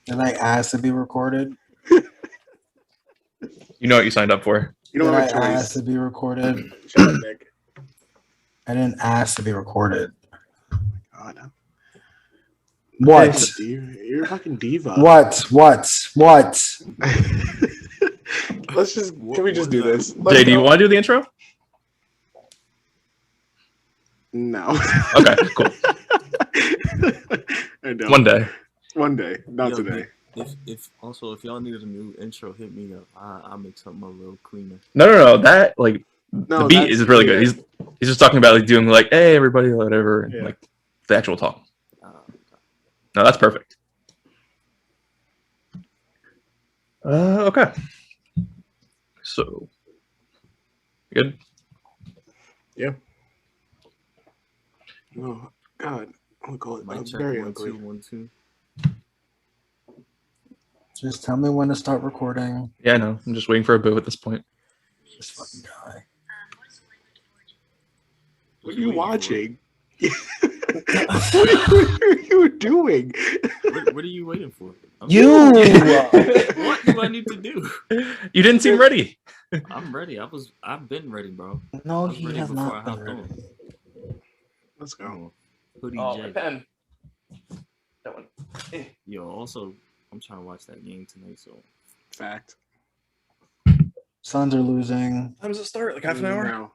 Did I ask to be recorded? You know what you signed up for. You don't Did I have a choice. ask to be recorded? Shut up, Nick. I didn't ask to be recorded. God. What? You're a fucking diva. What? Let's just. Can we just do this? Jay, do you want to do the intro? No. Okay, cool. I don't. One day. Not Yo, today. If y'all needed a new intro, hit me up. I'll make something a little cleaner. No. That the beat that's- is really good. yeah. He's just talking about like doing like, hey everybody, whatever, and, Yeah. like the actual talk. No, that's perfect. Okay. So, good. Oh God. Oh God. Mic check, Very 1 ugly. 2 1 2. Just tell me when to start recording. Yeah, I know. I'm just waiting for a boo at this point. This fucking guy. What are you watching? What are you doing? What are you waiting for? You. What do I need to do? You didn't seem ready. I'm ready. I've been ready, bro. No, I was he ready has before not I been hopped ready. on. Let's Come go. on. Hoodie J. pen. That one. Yo, also, I'm trying to watch that game tonight, so Fact. Suns are losing. How does it start? Like half an hour? Now.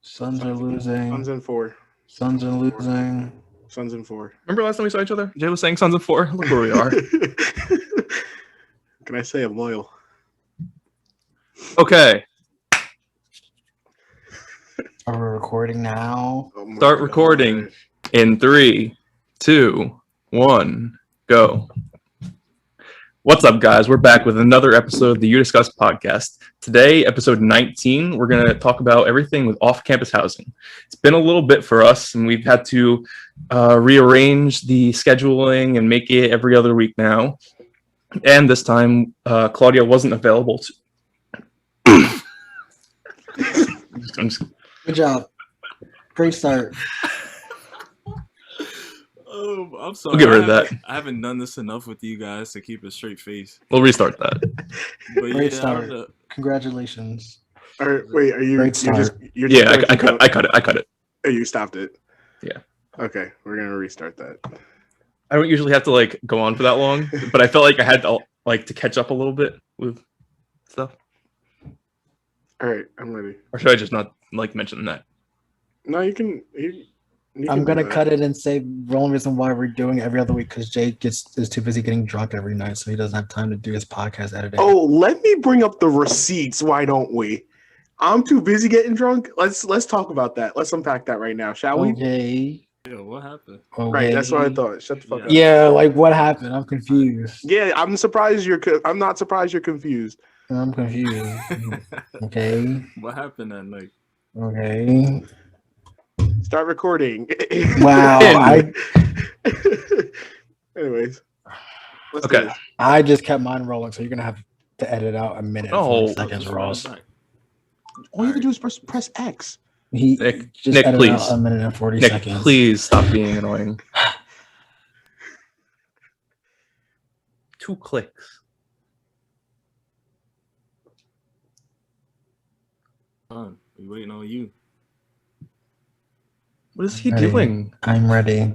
Suns are losing. Suns in 4. Suns are losing. Suns in 4. Remember last time we saw each other? Jay was saying Sons of 4. Look where we are. Can I say I'm loyal? Okay. Are we recording now? Oh my Start recording. gosh. In 3, 2, 1, go. What's up, guys? We're back with another episode of the You Discuss podcast. Today, episode 19, we're going to talk about everything with off-campus housing. It's been a little bit for us, and we've had to rearrange the scheduling and make it every other week now. And this time, Claudia wasn't available. I'm just Good job. Great start. I'm sorry. We'll get rid of that. I haven't done this enough with you guys to keep a straight face. We'll restart that. But Great yeah, start. I don't know. Congratulations. All right, wait, are you? Great You're just, start. you're just Yeah, gonna I keep cut it. Oh, you stopped it. Yeah. Okay, we're gonna restart that. I don't usually have to like go on for that long, but I felt like I had to like to catch up a little bit with stuff. All right, I'm ready. Or should I just not like mention that? No, you can. You I'm can gonna do that. cut it and say the only reason why we're doing it every other week because Jake is too busy getting drunk every night, so he doesn't have time to do his podcast editing. Oh, let me bring up the receipts. Why don't we? I'm too busy getting drunk. Let's talk about that. Let's unpack that right now, shall we? Okay. Yeah, what happened? Right, that's what I Okay. thought. Shut the fuck up. Yeah, like what happened? I'm confused. Yeah, I'm surprised I'm not surprised you're confused. I'm confused. Okay. What happened that night? Okay. Start recording. Wow. Anyways. Let's do Okay. this. I just kept mine rolling, so you're gonna have to edit out a minute and Oh. 40 seconds, Ross. All you have to do is press X. He Nick, just Nick, edited please. out a minute and 40 Nick, seconds. please stop being annoying. 2 clicks. We waiting on you. What is he Ready. doing? I'm ready.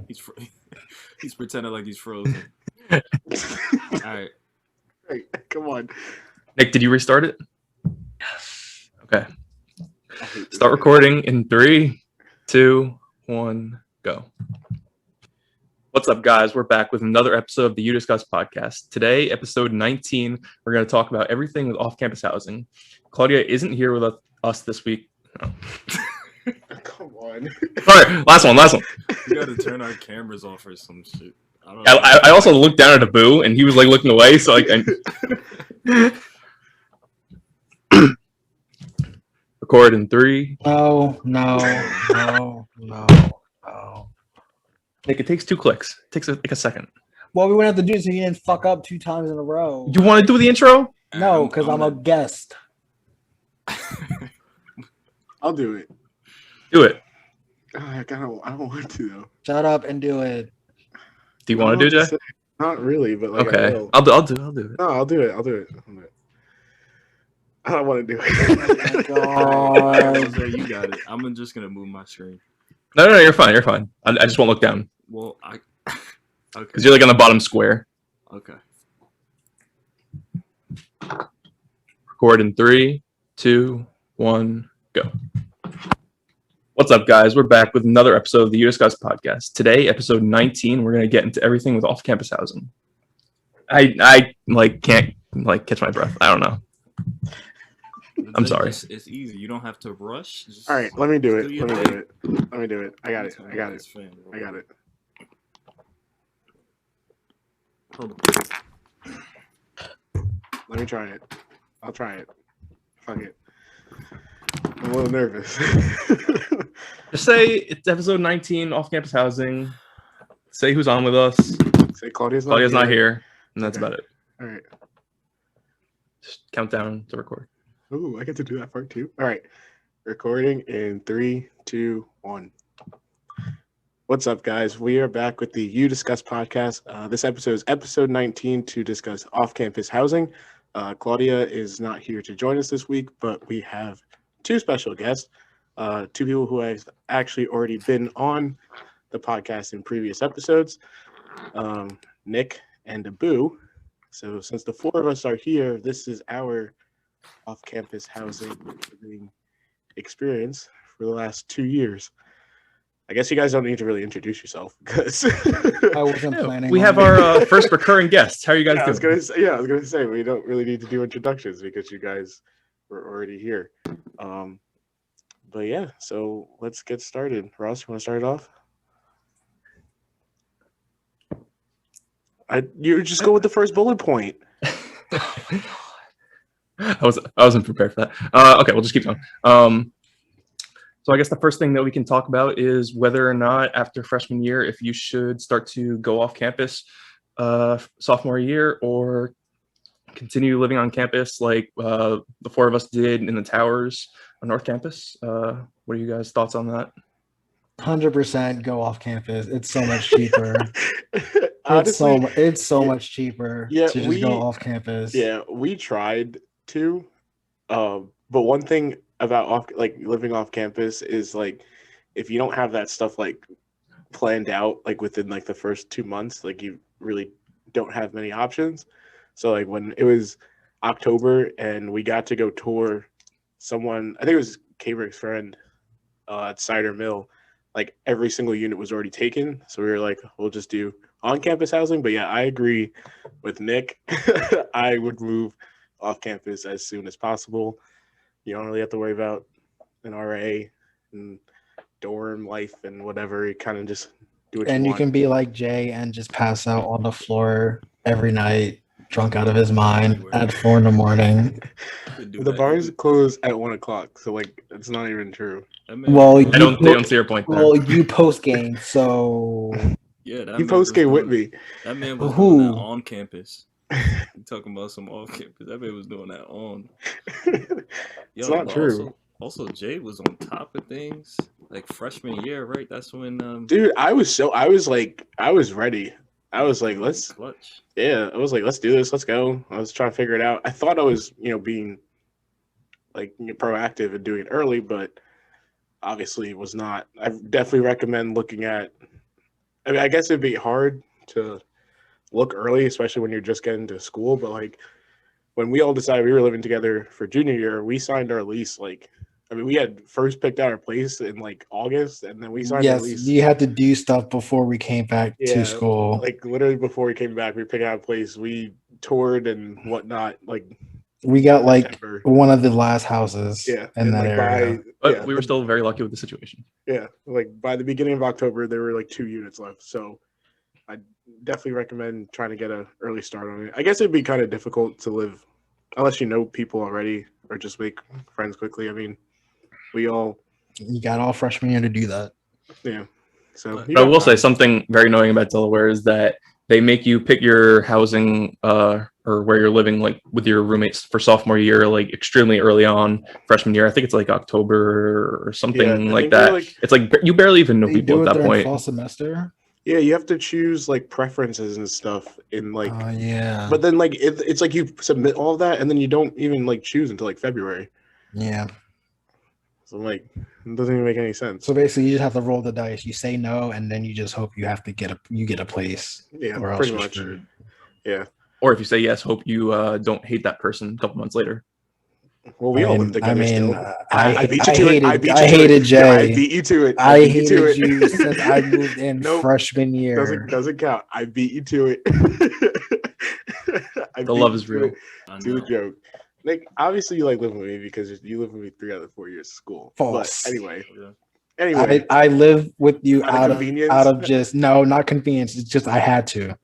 He's pretending like he's frozen. All right. Hey, come on. Nick, did you restart it? Yes. Okay. I hate this Start guy. recording in 3, 2, 1, go. What's up, guys? We're back with another episode of the You Discuss podcast. Today, episode 19, we're going to talk about everything with off-campus housing. Claudia isn't here with us this week. No. Come on. All right, last one. We got to turn our cameras off or some shit. I don't know. I also looked down at Abu, and he was like looking away, so like record in 3. No. Nick, it takes 2 clicks. It takes like a second. Well, we wouldn't have to do it so you didn't fuck up 2 times in a row. You want to do the intro? No, because I'm a guest. I'll do it. Do it. I don't want to though. Shut up and do it. Do you want to do it, Jay? I Not really, but like I Okay, will. I'll do it. No, I'll do it. I don't want to do it. Jose, you got it. I'm just gonna move my screen. No, you're fine. You're fine. I just won't look down Well, okay. because you're like on the bottom square. Okay. Record in 3, 2, 1, go. What's up, guys? We're back with another episode of the You Discuss podcast. Today, episode 19, we're gonna get into everything with off-campus housing. I like can't like catch my breath. I don't know. I'm sorry. It's easy. You don't have to rush. Just All right, let me do it. do your Let me thing. do it. Let me do it. I got it. I got it. It's fine, bro. I got it. Hold on. Let me try it. I'll try it. Fuck it. I'm a little nervous. Just say it's episode 19, off-campus housing. Say who's on with us. Say Claudia's Claudia's not here, and that's Okay. about it. All right. Just count down to record. Ooh, I get to do that part too. All right. Recording in 3, 2, 1. What's up, guys? We are back with the You Discuss podcast. This episode is episode 19 to discuss off-campus housing. Claudia is not here to join us this week, but we have two special guests, two people who have actually already been on the podcast in previous episodes, Nick and Abu. So since the four of us are here, this is our off-campus housing experience for the last 2 years. I guess you guys don't need to really introduce yourself because I wasn't Yeah, planning. we on have it. our first recurring guests. How are you guys I was doing? gonna say we don't really need to do introductions because you guys were already here. But yeah, so let's get started. Ross, you want to start it off? You just go with the first bullet point. I wasn't prepared for that. Okay, we'll just keep going. So I guess the first thing that we can talk about is whether or not after freshman year, if you should start to go off campus sophomore year or continue living on campus like the four of us did in the towers on North Campus. What are you guys' thoughts on that? 100% go off campus. It's so much cheaper. Honestly, it's so yeah, much cheaper yeah, to just go off campus. yeah, we tried to, but one thing about living off campus is like if you don't have that stuff like planned out like within like the first 2 months, like you really don't have many options. So like when it was October and we got to go tour someone, I think it was Kabrick's friend at Cider Mill, like every single unit was already taken. So we were like, we'll just do on-campus housing. But yeah, I agree with Nick. I would move off campus as soon as possible. You don't really have to worry about an RA and dorm life and whatever. You kind of just do what And you you want. can be like Jay and just pass out on the floor every night, drunk out of his mind at 4 in the morning. Could do The that. bars close at 1 o'clock, so like it's not even true. That man Well, was They doing- don't see your point there. Well, you post game, so yeah, that He man post was game with doing- me. That man was Who? doing that on campus. You talking about some off campus? That man was doing that on. It's not but true. Also, Jay was on top of things like freshman year, right? That's when Dude, I was ready. I was like, let's clutch. do this, let's go. I was trying to figure it out. I thought I was, being like proactive and doing it early, but obviously it was not. I definitely recommend looking at, I mean, I guess it'd be hard to look early, especially when you're just getting to school, but like when we all decided we were living together for junior year, we signed our lease we had first picked out our place in like August, and then we signed our yes, lease. you had to do stuff before we came back Yeah, to school. Like literally before we came back, we picked out a place. We toured and whatnot. Like We got like September. one of the last houses Yeah, in that like area. But we were still very lucky with the situation. like by the beginning of October, there were like 2 units left. So I definitely recommend trying to get an early start on it. I guess it'd be kind of difficult to live unless you know people already or just make friends quickly. I mean, we all You got all freshman year to do that. So But you But I got will say time. something very annoying about Delaware is that they make you pick your housing or where you're living like with your roommates for sophomore year like extremely early on. Freshman year, I think it's like October or something I like think we're, that. It's like you barely even know They people do at it that during point. fall semester. Yeah, you have to choose like preferences and stuff in like. Oh yeah. But then like it's like you submit all of that and then you don't even like choose until like February. Yeah. So I'm like, it doesn't even make any sense. So basically, you just have to roll the dice. You say no, and then you just hope you have to get a place, Yeah, or else pretty you're much. screwed. Yeah. Or if you say yes, hope you don't hate that person a couple months later. Well, we all live together still. I beat you to it. I beat you to hated it. Jay. Yeah, I beat you to it. I beat you to hated it. you since I moved in Nope. freshman year. Doesn't count. I beat you to it. The love is real. To the joke. Like obviously you like living with me because you live with me 3 out of 4 years of school. False. But anyway. Yeah. Anyway. I live with you Out of convenience? out of just no, not convenience. It's just I had to.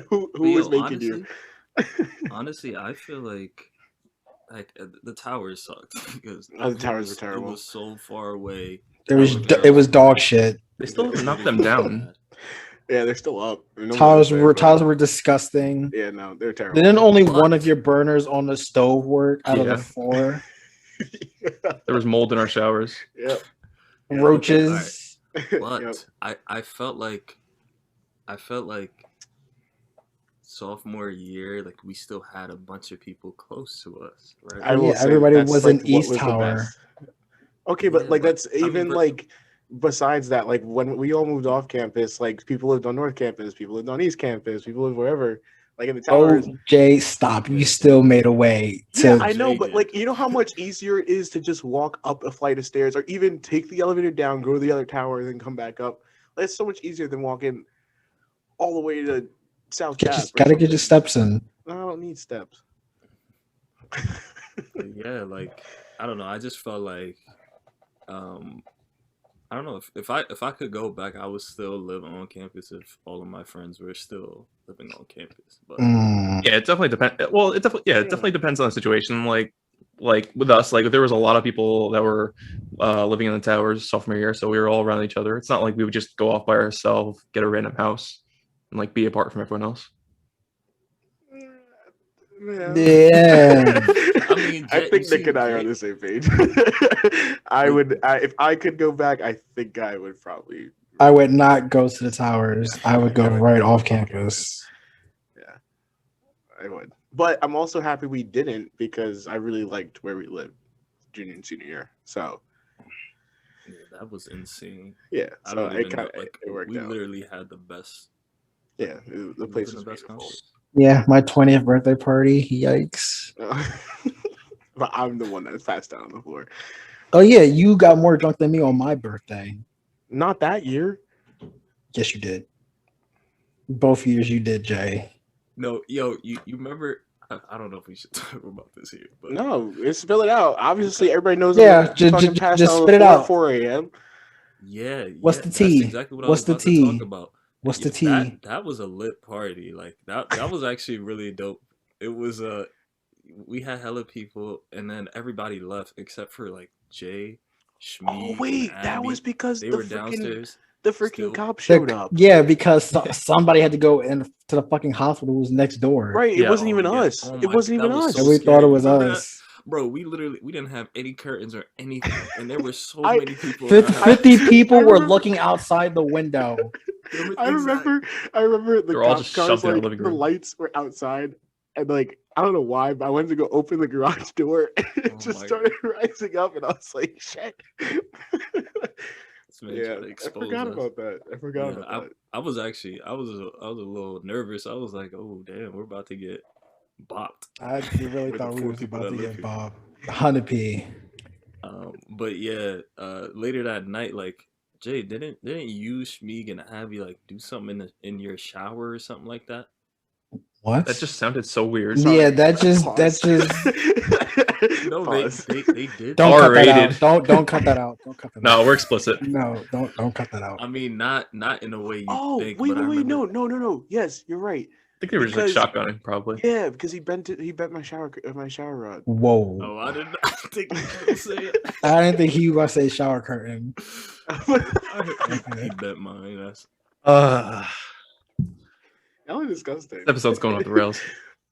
who But was yo, making you? Honestly, I feel like the towers sucked because The towers were terrible. It was so far away. It was dog shit. They still haven't knocked them down. Yeah, they're still up. No Towers one's there, towers but- were disgusting. Yeah, no, they're terrible. Didn't only What? one of your burners on the stove work out of Yeah. the 4? There was mold in our showers. Yep. Roaches. But Yep. I felt like sophomore year, like we still had a bunch of people close to us, right? I will Yeah, say everybody that's, was in what East the Tower. best. Okay, but Yeah, like but, that's I mean, even but- like besides that, like when we all moved off campus, like people lived on North Campus, people lived on East Campus, people lived wherever, like in the towers. Oh, Jay, stop! You still made a way to. Yeah, I know, Jay but did. like you know how much easier it is to just walk up a flight of stairs, or even take the elevator down, go to the other tower, and then come back up. Like, it's so much easier than walking all the way to South Cap. Gotta get your steps in. No, I don't need steps. But yeah, like I don't know. I just felt like I don't know if I could go back, I would still live on campus if all of my friends were still living on campus. But Mm. Yeah, it definitely depends. Well, it definitely depends on the situation. Like with us, like there was a lot of people that were living in the towers sophomore year, so we were all around each other. It's not like we would just go off by ourselves, get a random house, and like be apart from everyone else. Yeah. I mean, I Jay- think you Nick see, and I are on Jay- the same page. If I could go back, I think I would probably. I would not go to the towers. I would go right off campus. Yeah, I would. But I'm also happy we didn't because I really liked where we lived junior and senior year. So yeah, that was insane. yeah, I so don't it even know. kind of Like it worked we out. literally had the best. Yeah, the place was the best beautiful. campus. Yeah, my 20th birthday party. Yikes! But I'm the one that passed out on the floor. Oh yeah, you got more drunk than me on my birthday. Not that year. Yes, you did. Both years you did, Jay. No, yo, you remember? I don't know if we should talk about this here, but No, spill it out. Obviously, everybody knows. Yeah, I'm fucking passed just out on spit it the floor at out. 4 a.m. yeah. What's yeah, the that's tea? exactly what What's I the was about to tea? talk about. What's the Yeah, tea? That was a lit party. Like that was actually really dope. It was we had hella people, and then everybody left except for like Jay, Shmi. Oh wait, that was because they the were freaking downstairs. the freaking still. cop showed up. Yeah, because somebody had to go in to the fucking hospital who was next door. Right, it Yeah. wasn't even Oh, yeah. us. Oh It my- wasn't that even was us. so And we thought it was Remember that? us. Bro, we didn't have any curtains or anything, and there were so I- many people. 50 people I were remember- looking outside the window. I remember the They're all cop just cars, shoved in our like living the room. lights were outside, and like I don't know why, but I went to go open the garage door, and it Oh just my started rising up, and I was like, "Shit!" This man Yeah, tried to I expose forgot us. about that. I forgot Yeah, about that. I was a little nervous. I was like, oh damn, we're about to get bopped. I really With thought the we four was people about to that live get here. Bob. 100p. But yeah, later that night, like Jay, didn't you, Shmeeg, and Abby like do something in your shower or something like that? What? That just sounded so weird. Yeah, that just No, Pause. they did. don't cut that R-rated. out. Don't cut that out. Don't cut that No, out. we're explicit. No, don't cut that out. I mean, not in a way you Oh, think. wait, but I wait, remember- no. Yes, you're right. I think they were just like Because- shotgunning, probably. Yeah, because he bent my shower rod. Whoa. Oh, I didn't think you were gonna say it. I didn't think he was gonna say shower curtain. He bet mine. That's Uh, That was disgusting. this episode's going off the rails.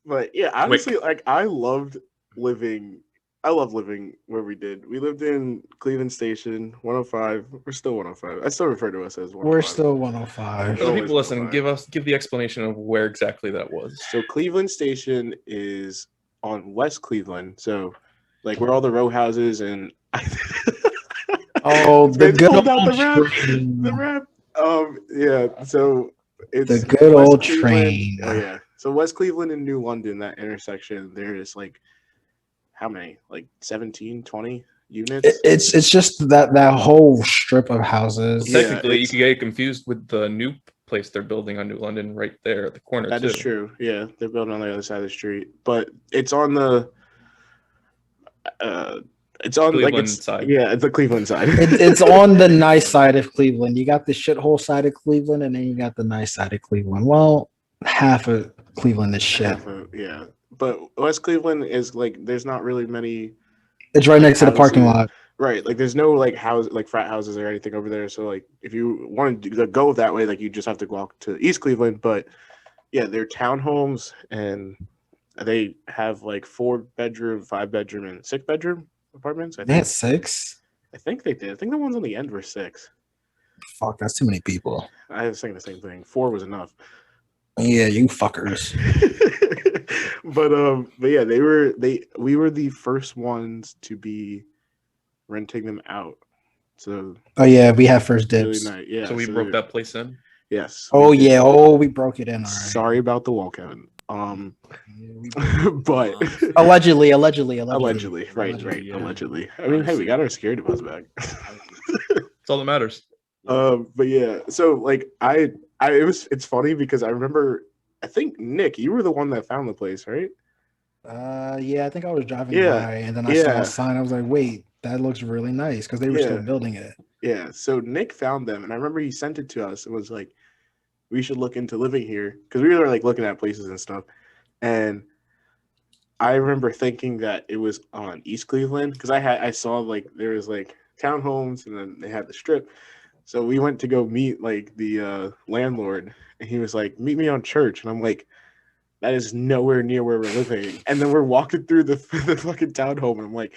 But yeah, honestly, like I loved living I love living where we did. We lived in Cleveland Station, 105. We're still 105. I still refer to us as 105. We're still 105. For the Always people listening, 105. give the explanation of where exactly that was. So Cleveland Station is on West Cleveland. So like where all the row houses and Oh, the They good pulled out old the rap. train. the rap. Yeah. So it's The good West old Cleveland- train. Oh yeah. So West Cleveland and New London, that intersection, there is like how many? Like 17, 20 units? It's just that whole strip of Well, houses. Yeah, technically, you it's- could get confused with the new place they're building on New London right there at the corner That too. is true. Yeah, they're building on the other side of the street, but it's on the. It's on like Cleveland it's side. Yeah, it's the Cleveland side. It's on the nice side of Cleveland. You got the shithole side of Cleveland, and then you got the nice side of Cleveland. Well, half of Cleveland is shit. Yeah, but West Cleveland is like there's not really many. It's right next to the parking houses. lot. Right, like there's no like frat houses or anything over there. So like if you want to go that way, like you just have to walk to East Cleveland. But yeah, they're townhomes and they have like 4-bedroom, 5-bedroom, and 6-bedroom apartments. They had 6. I think they did. I think the ones on the end were 6. Fuck, that's too many people. I was saying the same thing. 4 was enough. Yeah, you fuckers. but yeah, we were the first ones to be renting them out. So Oh yeah, we have first really dibs. nice. Yeah. So we broke that place in. Yes. Oh we did. yeah, oh we broke it in. All right. Sorry about the wall, Kevin. Yeah, we- But allegedly. allegedly, right, Allegedly, right, yeah. allegedly. I mean, hey, we got our security deposit back. That's all that matters. But yeah, so like it's funny because I remember, I think Nick, you were the one that found the place, right? Yeah, I think I was driving Yeah, by, and then I saw yeah. a sign. I was like, wait, that looks really nice, because they were still Yeah. building it. Yeah, so Nick found them, and I remember he sent it to us. It was like, we should look into living here because we were like looking at places and stuff. And I remember thinking that it was on East Cleveland because I saw like there was like townhomes and then they had the strip. So we went to go meet like the landlord, and he was like, "Meet me on Church," and I'm like, "That is nowhere near where we're living." And then we're walking through the fucking townhome, and I'm like,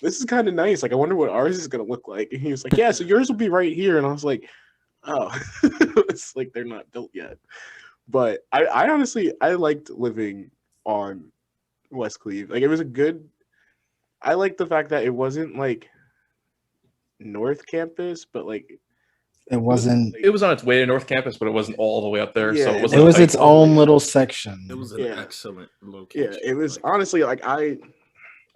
"This is kind of nice. Like, I wonder what ours is gonna look like." And he was like, "Yeah, so yours will be right here." And I was like, "Oh, it's like they're not built yet." But I honestly I liked living on West Cleve. Like, it was a good. I liked the fact that it wasn't like North Campus, but like It wasn't. It was on its way to North Campus, but it wasn't all the way up there. Yeah, so it it It wasn't was like- its own little section. It was an Yeah. excellent yeah, location. it was like, honestly like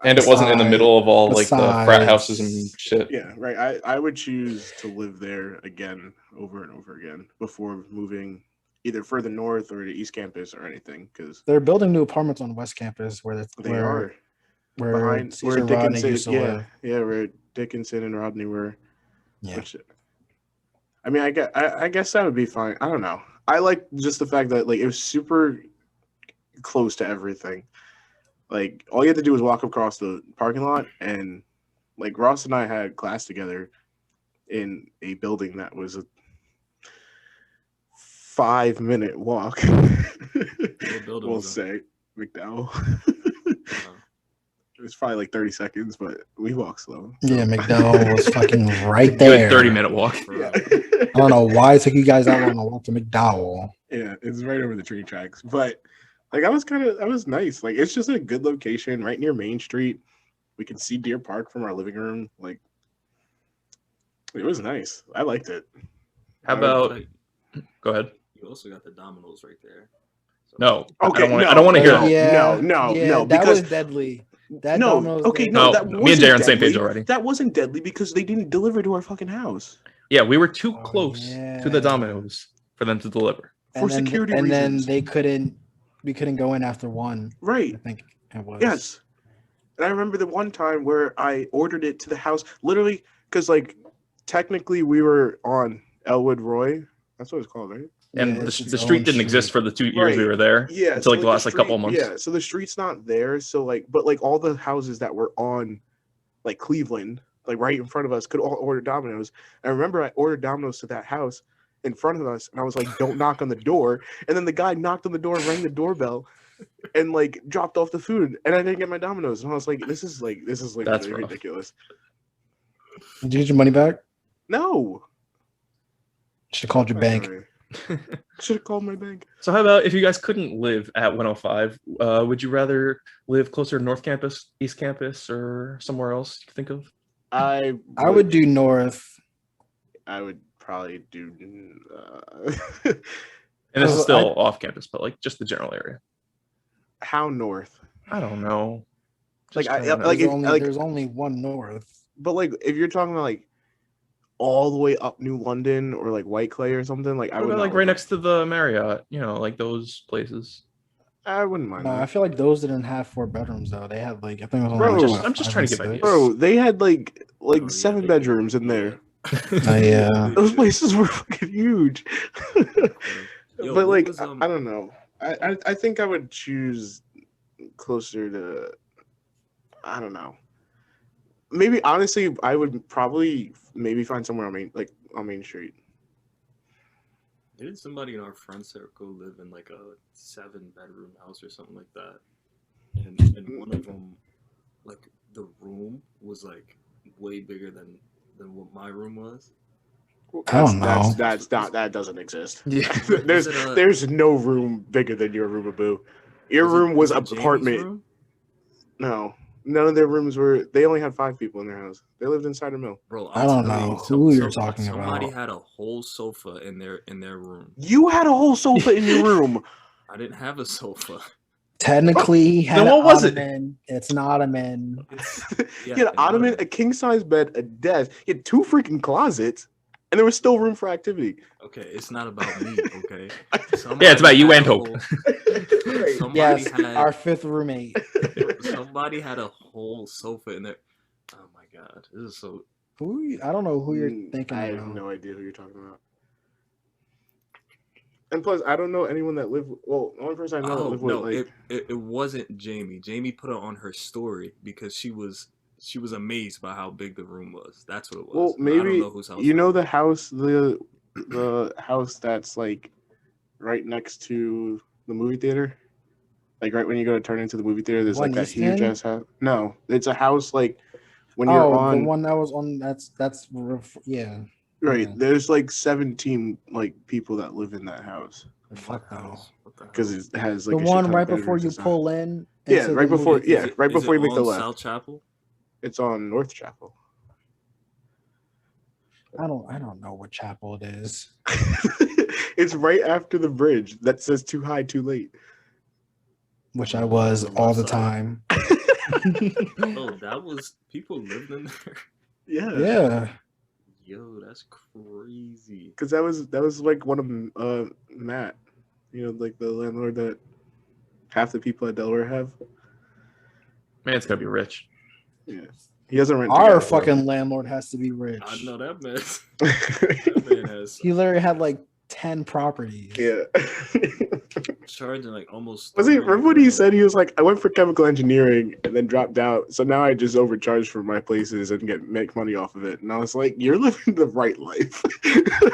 and it wasn't in the Besides- middle of all like the frat besides- houses and shit. yeah, right. I would choose to live there again over and over again before moving either further north or to East Campus or anything because They're building new apartments on West Campus where they are where behind Caesar where Rodney Dickinson. used to Yeah, live. yeah, where Dickinson and Rodney were. Yeah. Which, I mean, I guess that would be fine. I don't know. I like just the fact that like it was super close to everything. Like all you had to do was walk across the parking lot, and like Ross and I had class together in a building that was a 5-minute walk. building We'll was that? say McDowell. uh, It was probably like 30 seconds, but we walk slow. Yeah, McDowell was fucking right Good there. 30-minute walk. Yeah. I don't know why it took you guys that long to walk to McDowell. Yeah, it's right over the train tracks. But like that was nice. Like it's just a good location right near Main Street. We can see Deer Park from our living room. Like it was nice. I liked it. How I would about? like, Go ahead. you also got the Domino's right there. So, No. Okay, I don't want to hear no. it. No, that because- was deadly. That No, Domino's okay, there- no, No, that me and wasn't Jay are on the same deadly. page already. That wasn't deadly because they didn't deliver to our fucking house Yeah, we were too Oh, close to yeah. the Domino's for them to deliver. for then, security and reasons. then we couldn't go in after 1. I Right. think it was. Yes. And I remember the one time where I ordered it to the house, literally, because like technically we were on Elwood Roy. That's what it's called, right? And Yeah, the, it's the its street own didn't exist street. for the 2 years we Right. were there. Yeah. Until like the last street, couple of months. Yeah. So the street's not there. So like, but like all the houses that were on like Cleveland, like right in front of us, could all order Domino's. I remember I ordered Domino's to that house in front of us, and I was like, "Don't knock on the door." And then the guy knocked on the door and rang the doorbell. and like dropped off the food, and I didn't get my Domino's, and I was like, this is like That's really rough. ridiculous. Did you get your money back? No, Should have called your bank. Should have called my bank. So how about if you guys couldn't live at 105, would you rather live closer to North Campus, East Campus, or somewhere else you can think of? I would do north. I would probably do. And this is Oh, still off campus, but like just the general area. How north? I don't know. Like, Just I- kinda- like, There's only one north. But like, if you're talking about like all the way up New London or like White Clay or something, like I what would about, not like right next to the Marriott, like those places. I wouldn't mind. No, I that. feel like those didn't have 4 bedrooms though. They had like I think it was only Bro, like, I'm just five trying and to give ideas. six. Bro, they had like Oh, yeah, 7 they- bedrooms in there. Yeah. Those places were fucking huge. Yo, But what like, was, I don't know. I think I would choose closer to. I don't know. Maybe honestly, I would probably maybe find somewhere on Main Street. Didn't somebody in our friend circle live in like a 7-bedroom house or something like that? And one of them, like the room was like way bigger than what my room was. I don't know. That's not that doesn't exist. Yeah. there's Was it a- there's no room bigger than your room, Abu. Your room was it Jamie's apartment. room? No, none of their rooms were. They only had 5 people in their house. They lived inside a mill. Bro, I don't telling know you, who you're talking somebody about. had a whole sofa in their room. You had a whole sofa in your room. I didn't have a sofa. Technically, he had Then an what was it? ottoman. It's an ottoman. You had an ottoman, a king size bed, a desk. You had 2 freaking closets, and there was still room for activity. Okay, it's not about me. Okay. Yeah, it's about you and Hope. Right. Somebody Yes, had our 5th roommate. somebody had a whole sofa in there. Oh my god, this is so. I don't know who you're thinking I have about. no idea who you're talking about. And plus, I don't know anyone that lived. Well, the only person I know that Oh lived no, with like. it wasn't Jamie. Jamie put it on her story because she was amazed by how big the room was. That's what it was. Well, I don't maybe know whose house you it know was. the house, the house that's like right next to the movie theater. Like right when you go to turn into the movie theater, there's One like that East huge End? ass house. No, it's a house like when you're Oh, on. the one that was on. Yeah. Right, yeah. there's like 17 like people that live in that house Fuck no. What the hell? because it has The like a shit one ton right of before bedrooms you and stuff. pull in. Yeah, into right the before- movie yeah, theater. right Is it before you make the on left. South Chapel. It's on North Chapel. I don't know what chapel it is. It's right after the bridge that says "too high, too late." Which I was On the all west the side. time. Oh, that was people lived in there. Yeah, Yeah. Yo, that's crazy. because that was like one of Matt, like the landlord that half the people at Delaware have. Man, it's gonna be rich. Yeah, he doesn't rent. Our together, fucking landlord has to be rich. I know that man. though. That man has He literally had like 10 properties. Yeah. charging like almost. Was he? 30 Remember what he grand. said? He was like, "I went for chemical engineering and then dropped out, so now I just overcharge for my places and make money off of it." And I was like, "You're living the right life.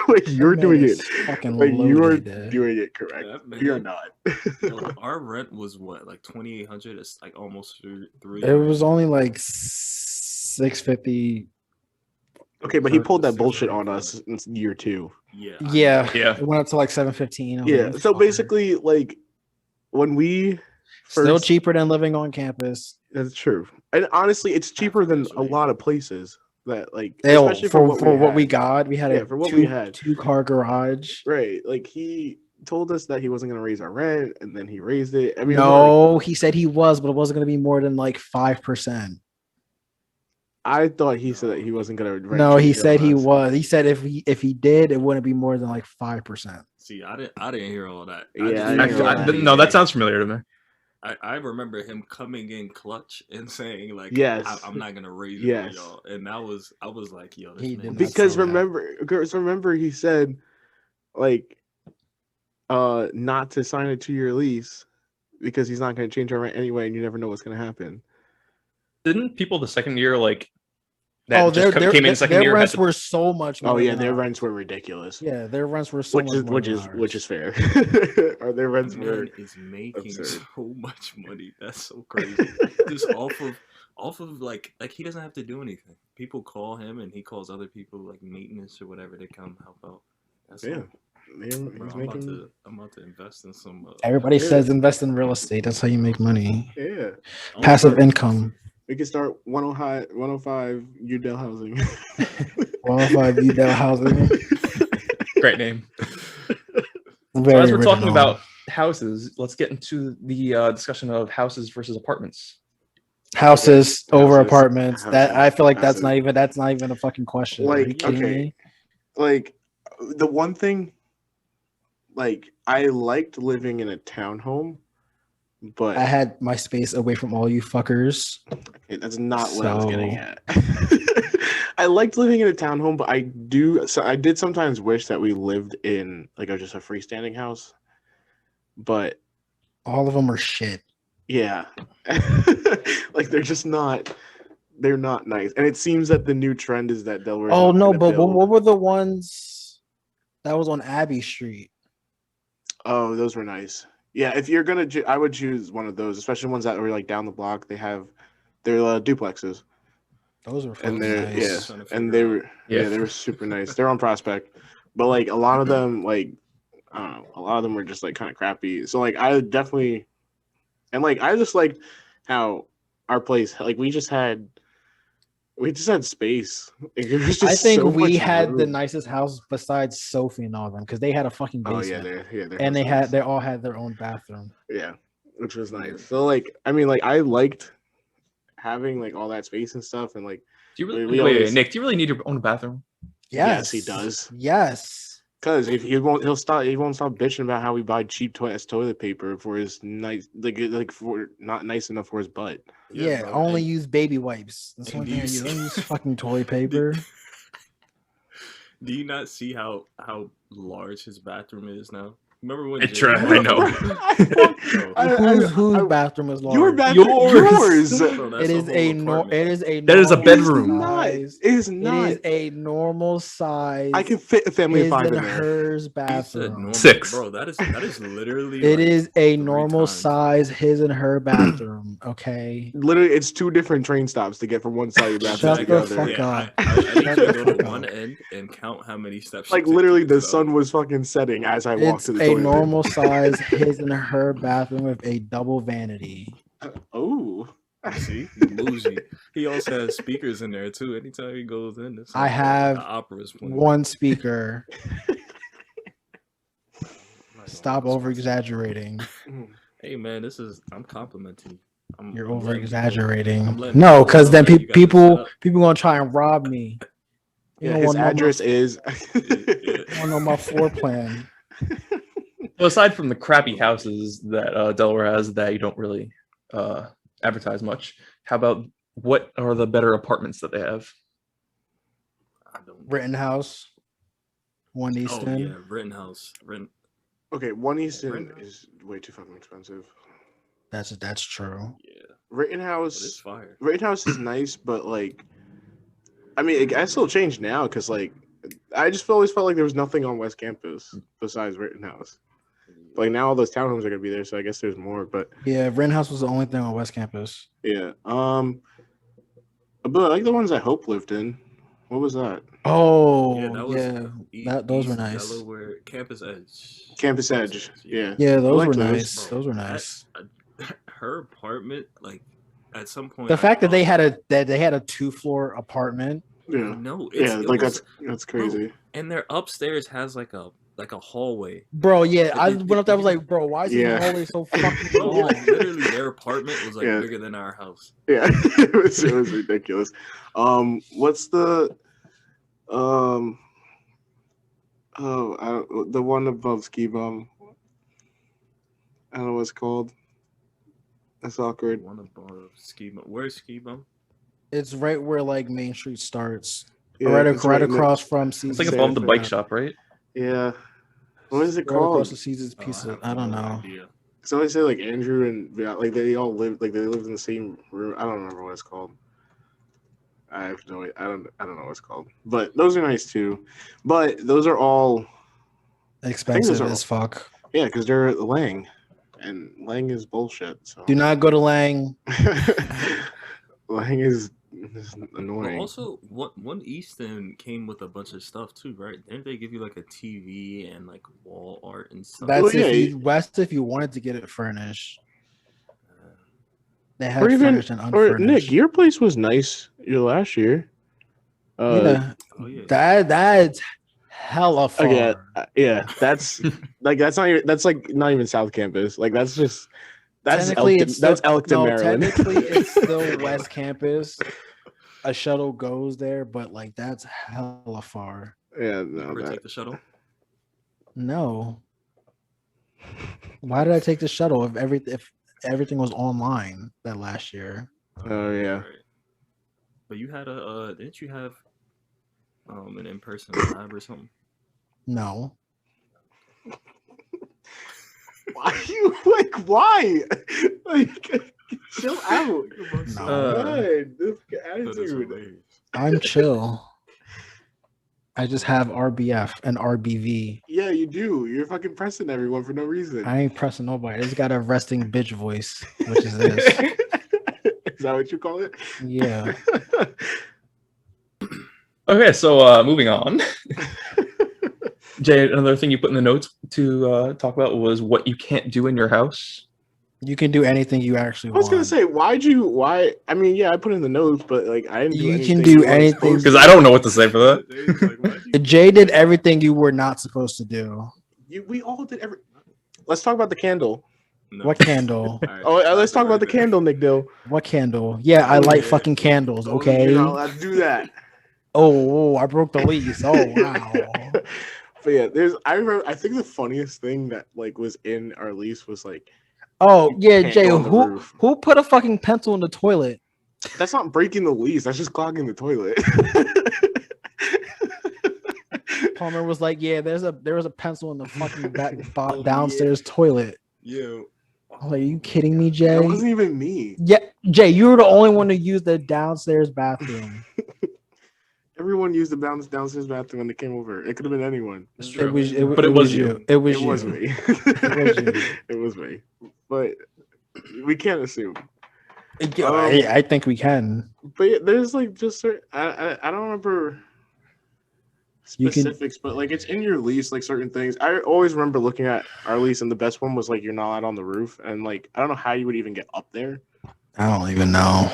Like you're That man doing is it. Fucking Like you are loaded. doing it correct. That man- You're not." Yo, our rent was what, like 2,800? It's like almost three. It was only like 650. Okay, but he pulled that bullshit on us in year 2. Yeah. Yeah. Yeah. It went up to like 715. Yeah. So basically, like when we still first, cheaper than living on campus. that's true. And honestly, it's cheaper than a lot of places that like, Hell, especially for what we had. got, we had Yeah, a for what we had. 2-car garage. Right. Like he told us that he wasn't going to raise our rent, and then he raised it. I mean, No, he said he was, but it wasn't going to be more than like 5%. I thought he said that he wasn't going to. No, he said he was. He said if he did, it wouldn't be more than like 5%. See, I didn't hear all that. Yeah, just I didn't hear all remember that. No, that sounds familiar to me. I remember him coming in clutch and saying like, Yes. I'm not gonna raise it Yes. for y'all," and I was like, "Yo, this He man did is not because say that. remember he said like not to sign a 2-year lease because he's not going to change our rent anyway, and you never know what's going to happen. Didn't people the second year like Oh, came in second their year. rents were so much more. Oh yeah, than their ours. rents were ridiculous. Yeah, their rents were so Which much is more which than is which is ours. fair. Or their That rents were man is making absurd. so much money. That's so crazy. Just off of like he doesn't have to do anything. People call him and he calls other people like maintenance or whatever to come help out. That's Yeah. all. He's Bro, making I'm about to invest in some. Everybody Yeah. says invest in real estate. That's how you make money. yeah. I'm Passive gonna start- income. We can start 105 Udell housing. 105 Udell housing. Great name. Very So as we're talking original. about houses, let's get into the discussion of houses versus apartments. houses over Houses. apartments. That I feel like that's Houses. not even a fucking question. Are Like, you kidding okay. me? Like the one thing, like I liked living in a townhome, but I had my space away from all you fuckers. that's not what I was getting So- at. I liked living in a townhome, but I did sometimes wish that we lived in like just a freestanding house. But All of them are shit. yeah, like they're not nice. And it seems that the new trend is that Delaware. Oh no, but what were the ones that was on Abbey Street? Oh, those were nice. Yeah, if you're gonna, I would choose one of those, especially ones that were like down the block. They're duplexes, Those were and fucking they're nice. Trying to and figure they out. were Yeah. they were super nice. They're on Prospect, but like a lot of them, like I don't know, a lot of them were just like kind of crappy. So like I definitely, and like I just liked how our place, like we just had space. Like, it was just I think so we much had the room. nicest house besides Sophie and all them because they had a fucking Oh yeah, basement. their And house was- they all had their own bathroom. yeah, which was nice. So like I mean like I liked having like all that space and stuff, and like Do you really, We wait, always- Nick? Do you really need your own bathroom? Yes, he does. Yes. because if he won't stop bitching about how we buy cheap toilet paper for his nice like for not nice enough for his butt. Yeah, bro, only and- use baby wipes. That's and one do thing I you use. see- Don't use fucking toilet paper. Do you not see how large his bathroom is now? Remember when? It's Jay- right, I know. Whose bathroom is large? Your bathroom, yours. Bro, that's It is a whole it is a That is a normal bedroom. size- It is It not. is a normal size. I can fit a family of his five and in there. hers He said bathroom. normal, 6. bro. That is literally. It like is a 3 normal times. size his and her bathroom. Okay. Literally, it's 2 different train stops to get from one side of your bathroom Shut to the the other. fuck up. I need you Shut to the go to fuck one up. end and count how many steps. Like you take literally, to the get to sun was fucking setting as I walked It's to the a toilet. normal size his and her bathroom with a double vanity. Oh, See, bougie. He also has speakers in there too. Anytime he goes in, it's I like have the opera's playing. One speaker. Stop over exaggerating. Hey man, I'm complimenting you. You're I'm over letting exaggerating. I'm letting No, people because know then that you got this set people up. gonna try and rob me. You yeah. don't His want to know address is. my floor plan. Well, aside from the crappy houses that Delaware has that you don't really advertise much, how about what are the better apartments that they have? I don't. Rittenhouse, One Oh Easton. yeah, Rittenhouse. Okay, one Easton Rittenhouse. is way too fucking expensive. That's true. Yeah, but it's Rittenhouse fire. is nice, but like, I mean, I still changed now because like, I just always felt like there was nothing on West Campus besides Rittenhouse. Like now all those townhomes are gonna be there, so I guess there's more. But Yeah, Rittenhouse was the only thing on West Campus. yeah, but I like the ones I Hope lived in. What was that? Oh, Yeah, that was those were East nice. Delaware Campus Edge. Campus Edge. Yeah. Yeah, those liked were those. nice. Those were nice. Her apartment, like at some point, The fact that they thought- had a 2-floor apartment. Yeah. no, Yeah, it like was- that's crazy. and their upstairs has like a hallway. Bro, yeah, I It- went up there. I was like, bro, why is Yeah. this hallway so fucking Bro, long? like literally, their apartment was like Yeah. bigger than our house. Yeah, it was ridiculous. What's the the one above Ski Bum? I don't know what it's called. That's awkward. One above Ski Bum. Where's Ski Bum? It's right where like Main Street starts. Yeah, right it's right in the- across from It's Caesar's. like Say above it the for bike that. shop, right? Yeah. What is it Right across called? the Caesar's Oh, pizza. have I don't no know. idea. So I say like Andrew and like they all lived in the same room. I don't remember what it's called. I have no. I don't know what it's called, but those are nice too. But those are all Expensive are- as fuck. yeah, because they're Lang, and Lang is bullshit. So Do not go to Lang. Lang is But annoying. also, one Easton came with a bunch of stuff too, right? Didn't they give you like a TV and like wall art and stuff? That's Well, yeah, if you wanted to get it furnished. They had Or even furnished and or unfurnished. Nick, your place was nice your last year. Yeah, Oh yeah. that's hella far. Okay, yeah, that's like that's not even that's like not even South Campus. Like that's just that's Technically, Elkton, that's Elkton, Maryland. Technically, it's still West Campus. A shuttle goes there, but like that's hella far. Yeah, You no, ever that, take the shuttle? No. Why did I take the shuttle if everything was online that last year? oh yeah. Right. But you had a didn't you have an in-person lab or something? No. Why you like why? Like chill out. No. God, this That is attitude. hilarious. I'm chill. I just have RBF and RBV. Yeah, you do. You're fucking pressing everyone for no reason. I ain't pressing nobody. I just got a resting bitch voice, which is this. Is that what you call it? Yeah. Okay, so moving on. Jay, another thing you put in the notes to talk about was what you can't do in your house. You can do anything you actually I was want. gonna say, why? I mean, yeah, I put in the notes, but like, I didn't. Do You anything can do you weren't anything- supposed Because to. I don't know what to say for that. Dave's like, why'd you- Jay did everything you were not supposed to do. We all did every. Let's talk about the candle. No. What candle? All right, Oh, let's talk about the right there. candle, Nick Dill. What candle? Yeah, I light Yeah. fucking candles, Oh, okay? You're not allowed to do that. Oh, I broke the lease. Oh, wow. But yeah, I remember. I think the funniest thing that like was in our lease was like, Oh, yeah, Can't Jay, go on the roof. who put a fucking pencil in the toilet? that's not breaking the lease. That's just clogging the toilet. Palmer was like, yeah, there was a pencil in the fucking Oh, downstairs toilet. Yeah. I'm like, are you kidding me, Jay? That wasn't even me. Yeah, Jay, you were the only one to use the downstairs bathroom. Everyone used the downstairs bathroom when they came over. It could have been anyone. It's It true. was, But it was you. It was It you. was me. was you. It was me. But we can't assume. Yeah, I think we can. But yeah, there's like just certain, I don't remember You can- specifics, but like it's in your lease, like certain things. I always remember looking at our lease, and the best one was like you're not allowed on the roof, and like I don't know how you would even get up there, I don't even know.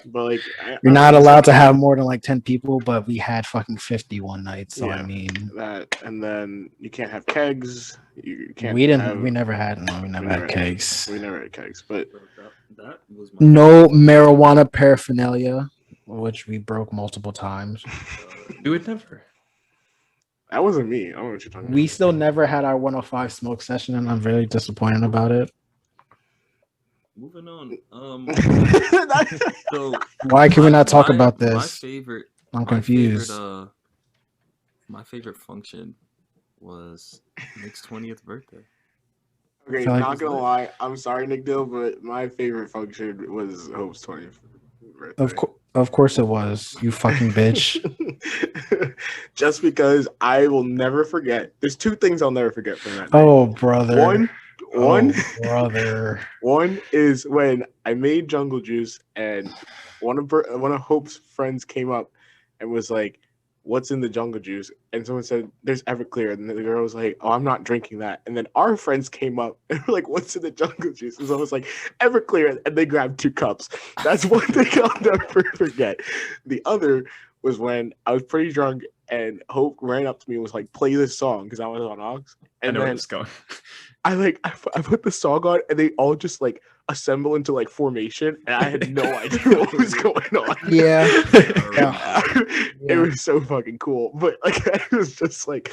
but like You're not allowed to have more than like 10 people, but we had fucking 50 one night. So I Yeah. mean, that, and then you can't have kegs. You can't. we have- never had never- kegs. We never had kegs, but Bro, that was my No marijuana paraphernalia, which we broke multiple times. Do it never. that wasn't me. I don't know what you're talking We still never had our 105 smoke session, and I'm very disappointed about it. Moving on. about. So Why can we not talk my- about My this? favorite. I'm my confused. My favorite function was Nick's 20th birthday. Okay, feel like not it's gonna lit. lie. I'm sorry, Nick Dill, but my favorite function was Hope's 20th birthday. Of course it was. You fucking bitch. Just because I will never forget. There's two things I'll never forget from that. Oh, brother. One Oh, brother. one is when I made Jungle Juice and one of Hope's friends came up and was like, "What's in the Jungle Juice?" And someone said, "There's Everclear." And the girl was like, "Oh, I'm not drinking that." And then our friends came up and were like, "What's in the Jungle Juice?" And so I was like, "Everclear," and they grabbed 2 cups. That's one thing I'll never forget. The other was when I was pretty drunk and Hope ran up to me and was like, "Play this song," because I was on aux. I And know where then this is going. I put the song on and they all just like assemble into like formation and I had no idea what was going on. Yeah. It Yeah. was so fucking cool. But like I was just like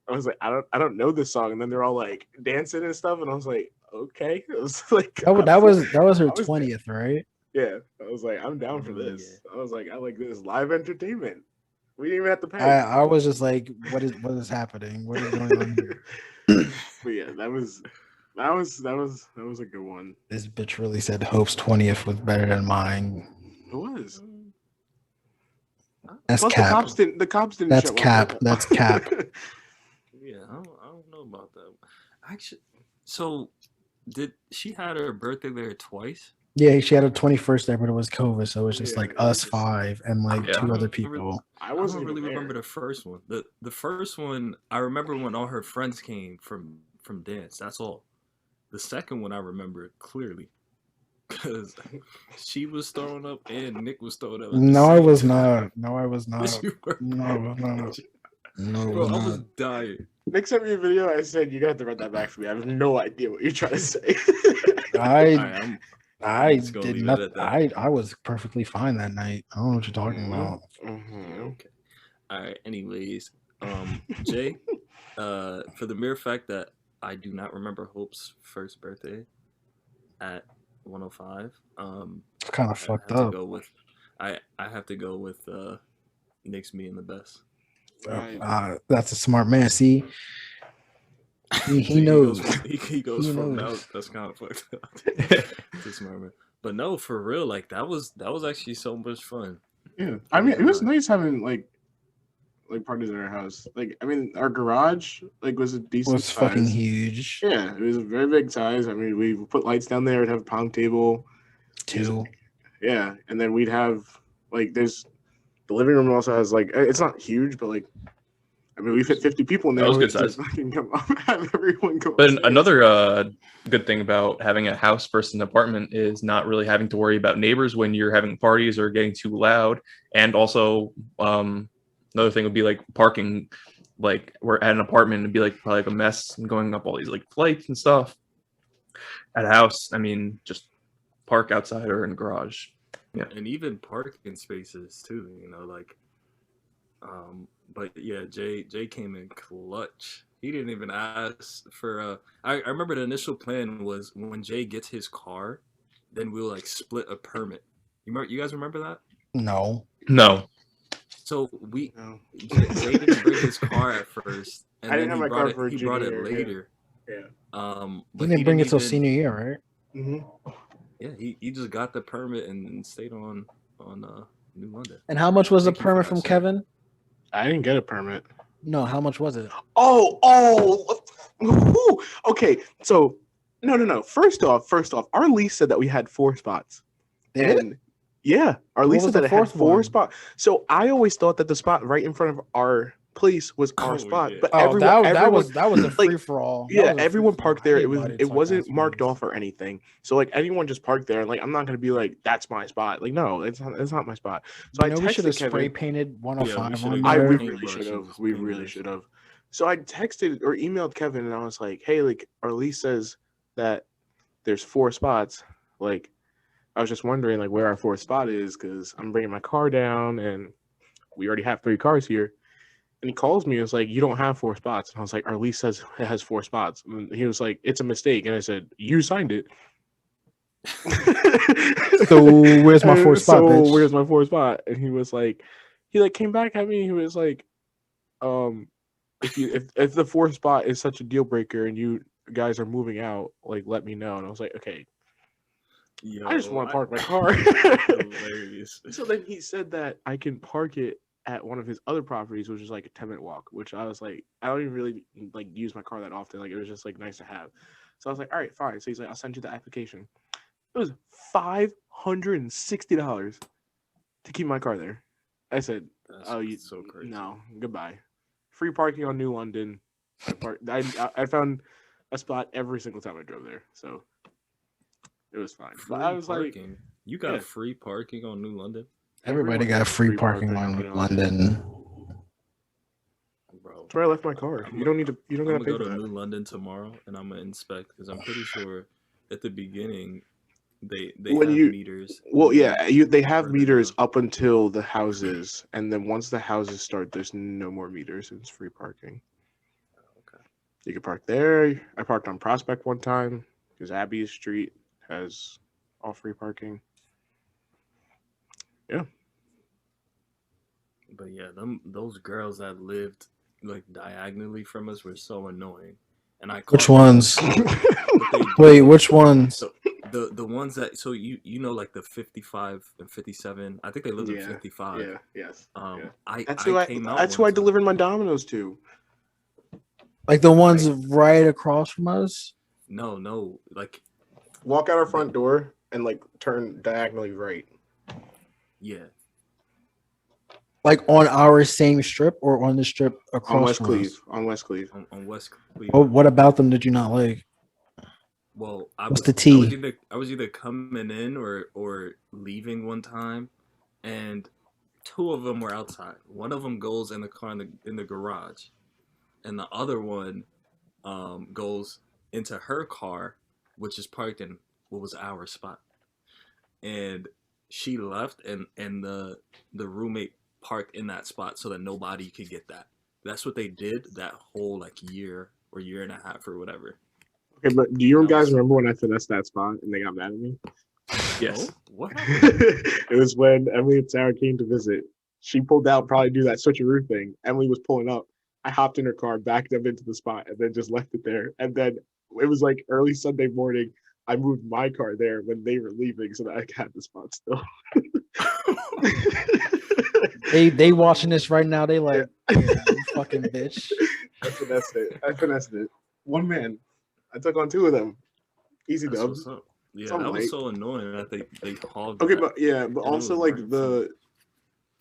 I was like, I don't know this song. And then they're all like dancing and stuff. And I was like, okay. It was like That was her I was there. 20th, right? yeah. I was like, I'm down for Oh, this. I was like, I like this live entertainment. We didn't even have to pay. I was just like, what is happening? What is going on here? But yeah, that was a good one. This bitch really said Hope's 20th was better than mine. It was. That's Plus, cap. the cops didn't That's show cap. up. That's cap. Yeah, I don't know about that. Actually, so did she had her birthday there twice? Yeah, she had a 21st there, but it was COVID, so it was just Yeah, like it was us just- 5 and like Yeah. 2 other I don't people. I I wasn't don't really even remember there. the first one. The first one I remember when all her friends came from dance. That's all. The second one I remember clearly because she was throwing up and Nick was throwing up. At the No, I same was time. not. No, I was Yes, not. you were. No, I was not. No, I Bro, was I was not. dying. Nick sent me a video. I said, "You got to run that back for me." I have no idea what you're trying to say. I I'm I just gonna did leave it not. at that. I was perfectly fine that night. I don't know what you're talking about. Mhm. Okay. All right. Anyways, Jay, for the mere fact that I do not remember Hope's first birthday at 105, It's kind I of fucked have to up. go with I have to go with Nick's being the best. Right. That's a smart man. See, he See, knows. He goes He from knows. now. That's kind of fucked up. To smart man. But no, for real, like that was actually so much fun. Yeah, I mean, it was nice having like parties at our house. Like, I mean, our garage was a decent Was fucking size. huge. Yeah, it was a very big size. I mean, we put lights down there. We'd have a pong table. Too. Yeah, and then we'd have there's the living room also has it's not huge, but I mean we fit 50 people in there. That was We good just size. fucking come up, have everyone go. But upstairs. another good thing about having a house versus an apartment is not really having to worry about neighbors when you're having parties or getting too loud. And also, another thing would be like parking. Like we're at an apartment, it'd be probably a mess and going up all these flights and stuff. At a house, I mean, just park outside or in the garage. Yeah. And even parking spaces too, but yeah, Jay came in clutch. He didn't even ask for I remember the initial plan was when Jay gets his car, then we'll split a permit. You guys remember that? No. No. So No. Jay didn't bring his car at first, and I didn't then have my car for he brought it junior year, yeah. later. Yeah. He But didn't bring it till even- senior year, right? Mm-hmm. Yeah, he just got the permit and stayed on New London. And how much was the Thank you for permit that, from sir. Kevin? I didn't get a permit. No, how much was it? Whew. Okay. So no. First off, our lease said that we had 4 spots. Did it? And yeah, our What lease was said the that it had fourth 4 one? spots. So I always thought that the spot right in front of our place was our Oh, spot, yeah. but Oh, everyone, that was a like, free for all. yeah, everyone parked there. It wasn't marked off or anything. So anyone just parked there, and I'm not gonna be like, that's my spot. No, it's not my spot. So You know, we should have texted Kevin. spray painted 105 should've on got there. We paint really brush should and have. just We paint really this. should have. So I texted or emailed Kevin, and I was like, "Hey, our lease says that there's 4 spots. I was just wondering where our 4th spot is because I'm bringing my car down, and we already have 3 cars here." And he calls me and it's like, "You don't have 4 spots." And I was like, "Our lease says it has 4 spots." And he was like, "It's a mistake." And I said, "You signed it." So where's my 4th spot, bitch? Where's my 4th spot? And he was like, he came back at me. He was like, if the 4th spot is such a deal breaker and you guys are moving out, let me know. And I was like, okay, I just want to park my car. Hilarious. So then he said that I can park it at one of his other properties, which is a 10-minute walk, which I was like, I don't even really use my car that often. It was just nice to have. So I was like, all right, fine. So he's like, I'll send you the application. It was $560 to keep my car there. I said, That's so crazy. no, goodbye. Free parking on New London. I found a spot every single time I drove there, so it was fine. Free But I was parking. You got yeah. free parking on New London, Everybody everyone got gets free parking on on New London. bro. That's where I left my car. You don't gotta I'm pay gonna for go to that. New London tomorrow, and I'm gonna inspect because I'm pretty sure at the beginning they When have you- meters. Well, yeah, they have Further meters down. up until the houses, and then once the houses start, there's no more meters. It's free parking. Okay. You can park there. I parked on Prospect one time because Abbey Street has all free parking. But yeah, those girls that lived diagonally from us were so annoying. And I Which caught them. ones? What they Wait, do- which ones? So the ones that you know like the 55 and 57. I think they lived in 55. Yeah, yes. Um, Yeah. I That's I who I. came out. That's who one I time. delivered my Dominoes to. Like the ones right across from us. No, like Walk out our front door and like turn diagonally right. yeah, Like on our same strip or on the strip across On West from Cleve. us. On West Cleve. on West Oh, Cleveland. what about them did you not like? Well, What's the tea? I was either coming in or leaving one time, and two of them were outside. One of them goes in the car in the garage, and the other one goes into her car, which is parked in what was our spot. And she left, and the roommate parked in that spot so that nobody could get that. That's what they did that whole like year or year and a half or whatever. Okay, but do you That guys was- remember when I finessed that spot and they got mad at me? Yes. Oh, what happened? It was when Emily and Sarah came to visit. She pulled out, probably do that switcheroo thing. Emily was pulling up. I hopped in her car, backed up into the spot, and then just left it there. And then it was like early Sunday morning. I moved my car there when they were leaving, so that I had the spot still. They watching this right now. They like, yeah, you fucking bitch. I finessed it. One man. I took on two of them. Easy That's dubs. what's up. Yeah, Something that was like- so annoying that they hogged. Okay, that. but yeah, but And it also was like right in the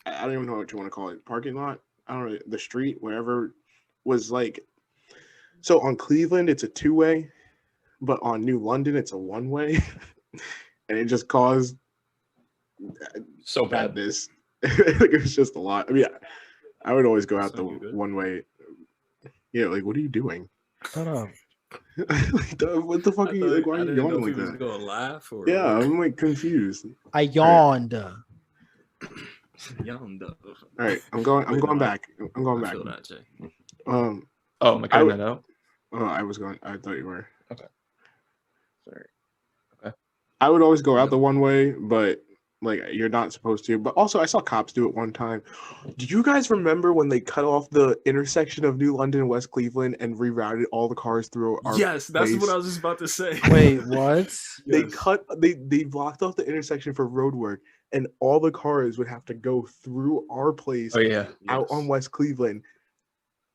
I don't even know what you want to call it. Parking lot? I don't know, the street, wherever was like so on Cleveland it's a two-way, but on New London it's a one-way. And it just caused So bad. badness. Like it was just a lot. I mean, I would always go out So the you good? one way. Yeah, like what are you doing? Shut up. Like, what the fuck I are you like? Why I are you didn't know yawning if like he was that? gonna laugh or Yeah, I'm like confused. I yawned. young though. All right, I'm going Wait, no, back. I'm going I back. feel that, Jay. Oh, am I cutting that out? Oh, I thought you were. Sorry. I would always go out Yep. the one way, but like you're not supposed to. But also, I saw cops do it one time. Do you guys remember when they cut off the intersection of New London and West Cleveland and rerouted all the cars through our Yes, that's place? what I was just about to say. Wait, what? They Yes. they blocked off the intersection for road work, and all the cars would have to go through our place Oh yeah. out on Yes. West Cleveland.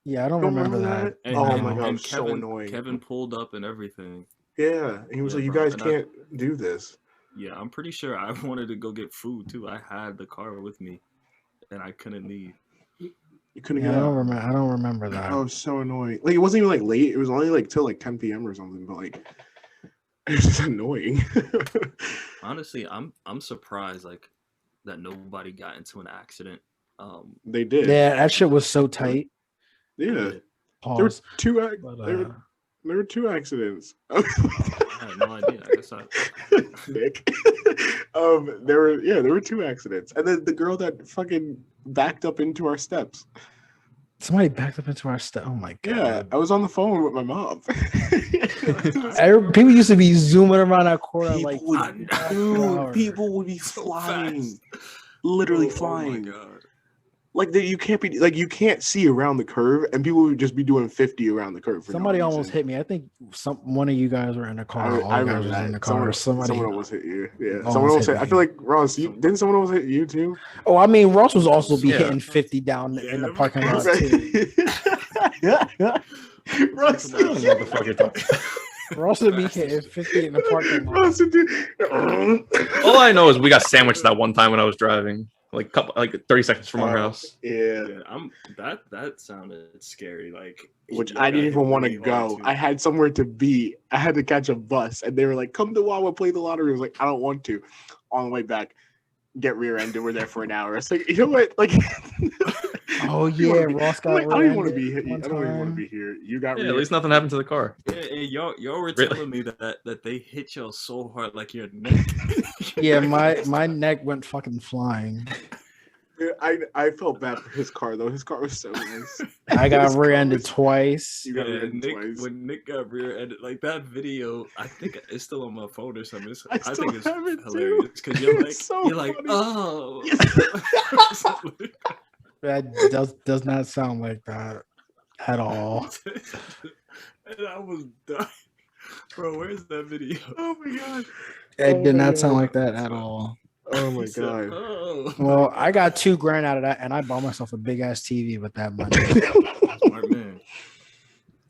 Yeah, I don't Don't remember remember that. And, Oh and, my God, and it was so Kevin, annoying. Kevin pulled up and everything. Yeah, and he was Yeah, like, "You bro, guys and can't do this." Yeah, I'm pretty sure I wanted to go get food too. I had the car with me, and I couldn't leave. You couldn't Yeah, get I out. don't remember. I don't remember that. Oh, it was so annoying. Like it wasn't even like late. It was only like till like 10 p.m. or something. But like, it was just annoying. Honestly, I'm surprised like that nobody got into an accident. They did. Yeah, that shit was so tight. Yeah. There were Pause. two. But, There were two accidents. I had no idea. I guess I. Nick. There were two accidents, and then the girl that fucking backed up into our steps. somebody backed up into our stuff. Oh my god. Yeah, I was on the phone with my mom. People used to be zooming around that corner People like would, I- dude, people would be So flying, fast. literally Oh my flying. god. Like you can't be like you can't see around the curve, and people would just be doing 50 around the curve. For somebody no almost reason. hit me. I think one of you guys were in the car. All I you guys remember was in the that. car. or somebody. Someone almost hit you. Yeah, Almost someone almost hit hit. I me. feel like Ross, didn't someone almost hit you too? Oh, I mean, Ross was also be Yeah. hitting 50 down in the Yeah, parking lot right. too. Ross, I don't know what the fuck you're talking about. Ross would be hitting 50 in the parking lot. Ross would do- All I know is we got sandwiched that one time when I was driving, like 30 seconds from our Oh, house. Yeah. Yeah, that sounded scary. Like Which y'all I didn't got even hit want to really hard, go. too. I had somewhere to be. I had to catch a bus, and they were like, "Come to Wawa, play the lottery." I was like, "I don't want to." On the way back, get rear-ended. We're there for an hour. It's like, you know what? Like, Oh you yeah, wanna be- Ross I'm got like, I don't even want to rear-ended be here. I one don't even want to time. be here. You got Yeah, rear- at least nothing happened to the car. Yeah, and y'all were Really? telling me that they hit y'all so hard, like your neck. Yeah, my neck went fucking flying. I felt bad for his car though. His car was so nice. I got His car rear-ended was- twice. You got Yeah, rear-ended Nick, twice. when Nick got rear-ended, like that video, I think it's still on my phone or something. I I still think it's have it, too. hilarious because It's so you're like, funny. oh. That does not sound like that at all. And I was dying, bro. Where's that video? Oh my god. It Oh did my not sound God. like that at all. Oh my He said, god. "Oh." Well, I got $2,000 out of that, and I bought myself a big ass TV with that money. Smart man.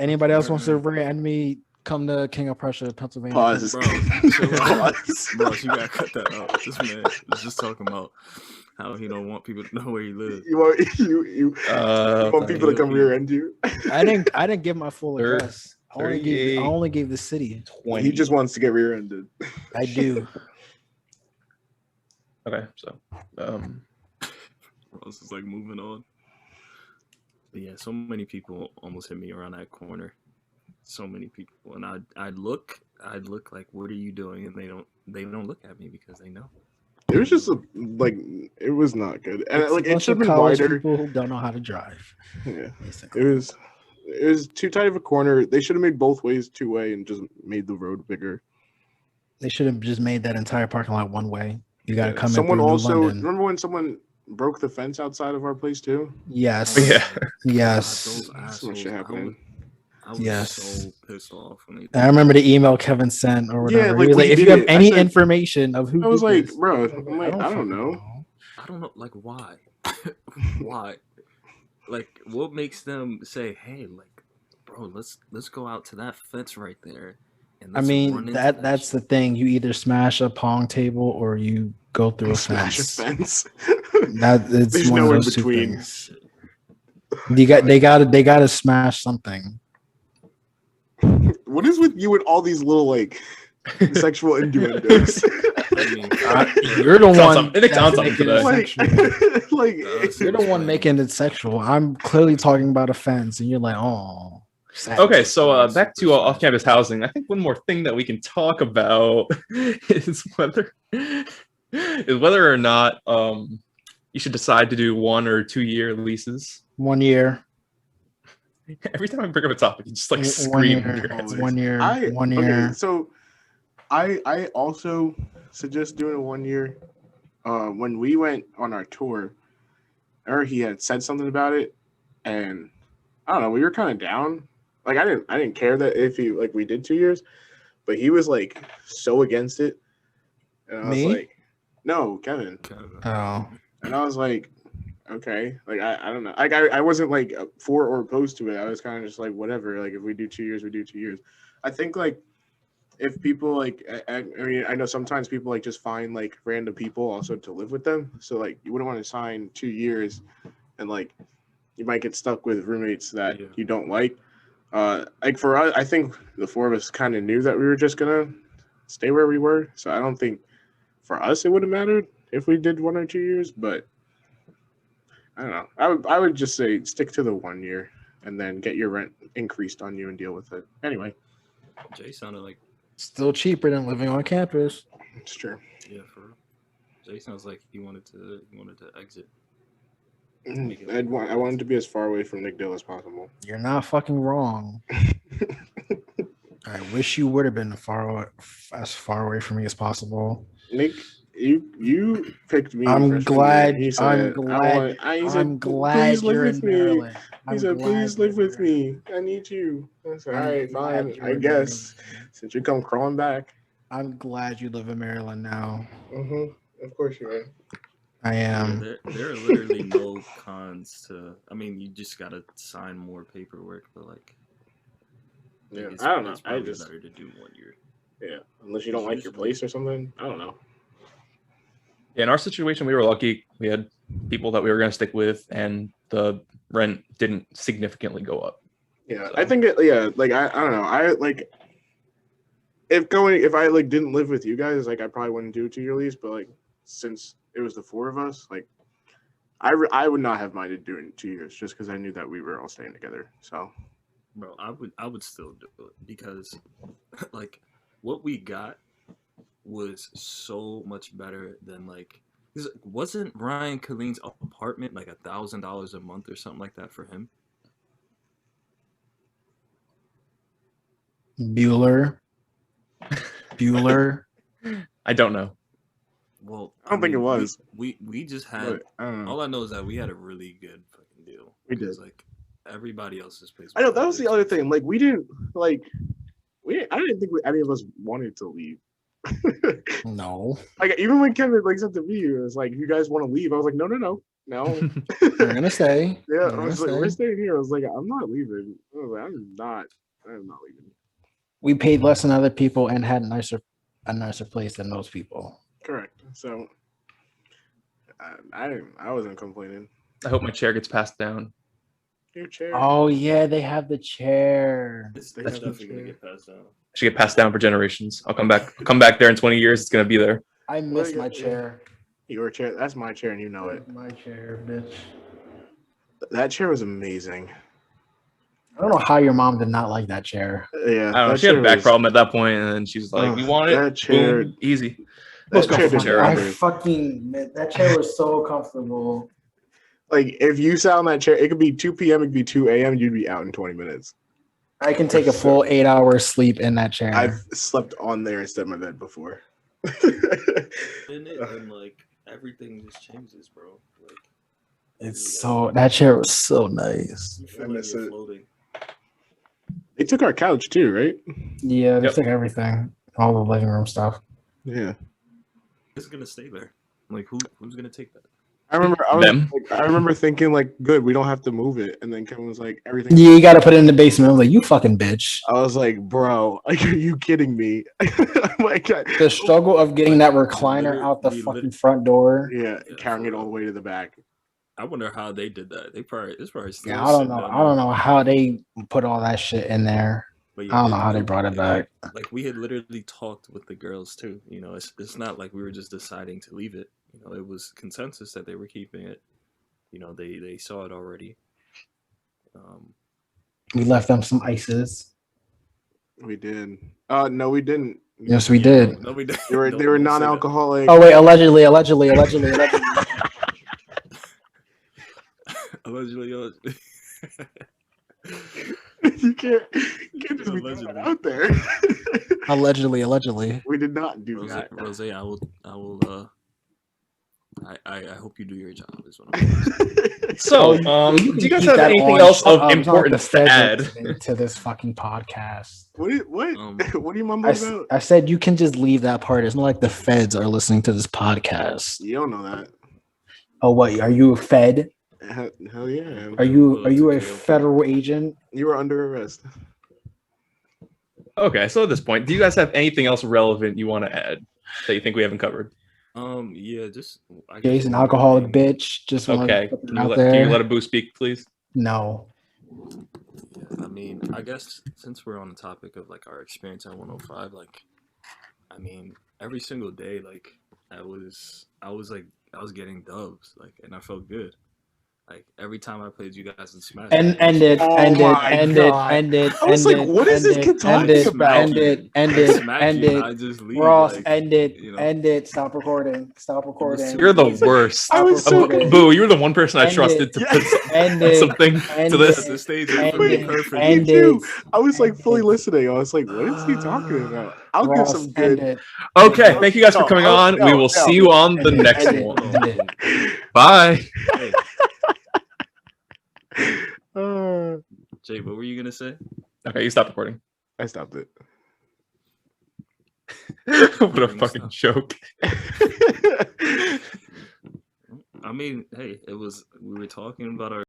Anybody else Smart wants to man. rate me? Come to King of Prussia, Pennsylvania. Pause. Bro, chill out. Pause. Bro, you gotta cut that out. This man is just talking about how he don't want people to know where he lives. You want you want people to come rear end you? I didn't give my full Thir- address. I only 38. gave the city. 20. He just wants to get rear ended. I do. Okay, so This is like moving on. But yeah, so many people almost hit me around that corner. So many people, and I'd look like, what are you doing? And they don't look at me because they know. It was just it was not good, and It's a like it bunch should of have been college wider. people who don't know how to drive. Yeah, Basically. it was too tight of a corner. They should have made both ways 2-way and just made the road bigger. They should have just made that entire parking lot one way. You got to Yeah. come Someone in through also New London. remember when someone broke the fence outside of our place too? Yes. yeah. Yes. Those So much assholes. shit happening. I was Yes. so pissed off when they. I remember the email Kevin sent or Yeah, whatever. like, He was we like, if did you have it. I any said- information of who I was did like, this, bro, I'm I'm like, I don't fucking know. I don't know, like why, why, like what makes them say, hey, like, bro, let's go out to that fence right there. And I let's run mean, into that's the shit." thing. You either smash a pong table or you go through a Smash a fence. fence. That it's There's one no of in those two between. things. They got to smash something. What is with you and all these little like sexual innuendos? I mean, You're the It's on one. some- it's on that's something making it today. sexual. like You're the one making it sexual. I'm clearly talking about a fence, and you're like, oh. sad. Okay, so back to off-campus housing. I think one more thing that we can talk about is whether or not you should decide to do 1 or 2 year leases. 1 year. Every time I bring up a topic, you just like 1 scream. in year. your head. 1 year. I 1 year. Okay, so I also suggest doing a 1 year. When we went on our tour, or he had said something about it, and I don't know, we were kind of down. Like I didn't care that if he like we did 2 years, but he was like so against it, and I was Me? like, no, Kevin, Oh. and I was like, okay, like I don't know, like I wasn't like for or opposed to it. I was kind of just like whatever. Like if we do 2 years, we do 2 years. I think like if people like I mean I know sometimes people like just find like random people also to live with them. So like you wouldn't want to sign 2 years and like you might get stuck with roommates that Yeah. you don't like. Like for us, I think the four of us kind of knew that we were just gonna stay where we were. So I don't think for us it would have mattered if we did 1 or 2 years, but I don't know. I would just say stick to the 1 year and then get your rent increased on you and deal with it. Anyway, Jay sounded like, Still cheaper than living on campus. it's true. yeah, for real. Jay sounds like he wanted to exit. I wanted to be as far away from McDill as possible. You're not fucking wrong. I wish you would have been as far away from me as possible. Nick, you picked me. I'm freshman glad. year. He said, I'm glad. he said, I'm glad "Please live you're in with me." Maryland. He said, "Please live with me. I need you." I said, "All right, fine. I guess since you come crawling back." I'm glad you live in Maryland now. Of course you are. I am. There are literally no cons to. I mean, you just gotta sign more paperwork, but like, Yeah, it's- I don't know. it's I probably just better to do 1 year. yeah, unless you don't like your place or something. I don't know. In our situation, we were lucky. We had people that we were going to stick with, and the rent didn't significantly go up. Yeah, So- I think like I don't know. I like if I like didn't live with you guys, like I probably wouldn't do a 2-year lease. But like since it was the four of us, like I would not have minded doing 2 years just because I knew that we were all staying together. So Bro, I would still do it because, like, what we got was so much better than like. 'Cause wasn't Ryan Colleen's apartment like $1,000 a month or something like that for him? Bueller. I don't know. Well, I don't think it was. We just had. but, I don't know. All I know is that we had a really good fucking deal. We did. Because, like, everybody else's place. I know that was the other thing. Like we didn't like I didn't think any of us wanted to leave. No, Like even when Kevin like said to me, it was like, "You guys want to leave?" I was like, "No." we're gonna stay. Yeah, We're I was like, gonna "We're stay. staying here." I was like, "I'm not leaving." I was like, I'm not leaving." We paid less than other people and had a nicer place than most people. Correct. So I wasn't complaining. I hope my chair gets passed down. Your chair. Oh yeah, they have the chair. It's That's definitely true. gonna get passed down. Should get passed down for generations. I'll come back there in 20 years. It's gonna be there. I miss my chair. Your chair. That's my chair, and you know it. My chair, bitch. That chair was amazing. I don't know how your mom did not like that chair. Yeah, I don't know. that She had a chair back was- problem at that point, and then she was like, Ugh, "You want it? that chair- Boom, easy." That Most chair comfortable did chair I wonders. ever. fucking that chair was so comfortable. Like if you sat on that chair, it could be 2 p.m. It could be 2 a.m. You'd be out in 20 minutes. I can take a full 8 hours sleep in that chair. I've slept on there instead of my bed before. In it, and like everything just changes, bro. Like It's so that chair was so nice. you I feel like miss you're it. floating. They took our couch too, right? Yeah, they Yep. took everything, all the living room stuff. Yeah. It's gonna stay there. Like who's gonna take that? I remember Them. I remember thinking like, good, we don't have to move it. And then Kevin was like, everything. Yeah, you got to put it in the basement. I was like, you fucking bitch. I was like, bro, are you kidding me? I'm like, The struggle of getting that recliner Literally- out the we fucking lit- front door. yeah, Yeah, carrying for it all real. the way to the back. I wonder how they did that. It's probably still Yeah, I don't sitting know. down I don't there. know how they put all that shit in there. But I don't know how they brought it back. Like we had literally talked with the girls too. You know, it's not like we were just deciding to leave it. You know, it was consensus that they were keeping it. You know, they saw it already. We left them some ices. We did. No, we didn't. Yes, we did. No, we didn't. They were Don't- they were don't say that. non-alcoholic. Oh wait, allegedly. Allegedly. you can't just be throwing Allegedly. that out there. allegedly. We did not do that. Rose, I will. I hope you do your job. Is what I'm So, Oh, you do can you guys keep have that anything on. else Shut of up. importance It's not to like add? the feds are listening to this fucking podcast. What? Um, What are you I, mumbling s- about? I said you can just leave that part. It's not like the feds are listening to this podcast. You don't know that. Oh, what? Are you a fed? Hell yeah. Are you Well, a okay. federal agent? You were under arrest. Okay, so at this point, do you guys have anything else relevant you want to add that you think we haven't covered? Yeah, just I guess Jay's an one alcoholic thing- bitch. Just want Okay, to put can it you, out can you there. let a boo speak, please? No. Yeah, I mean, I guess since we're on the topic of like our experience at 105, like, I mean, every single day, like, I was getting dubs, like, and I felt good. Like every time I played you guys in Smash. End it it. Oh End my it. End God. it. End it. I was end like, it, what is end this it, kid end talking it, about? End it. End it. Smack End you, and it. I just leave, Ross, like, end it. you know. End it. Stop recording. Stop recording. You're the Easy. worst. I was so Recording. Boo, you were the one person I End trusted it. to Yeah. put End it. something End to this. it. The stage End for me it. perfect. End Me too. it. I was like End fully it. listening. I was like, what is he talking about? I'll give Ross, some end good. it. Okay, thank you guys for No, coming no, on. We no, will no. see you on the End it, next end it. one. Hold on. Bye. Hey, Jay, what were you gonna say? Okay, you stop recording. I stopped it. What a fucking joke. I mean, hey, we were talking about our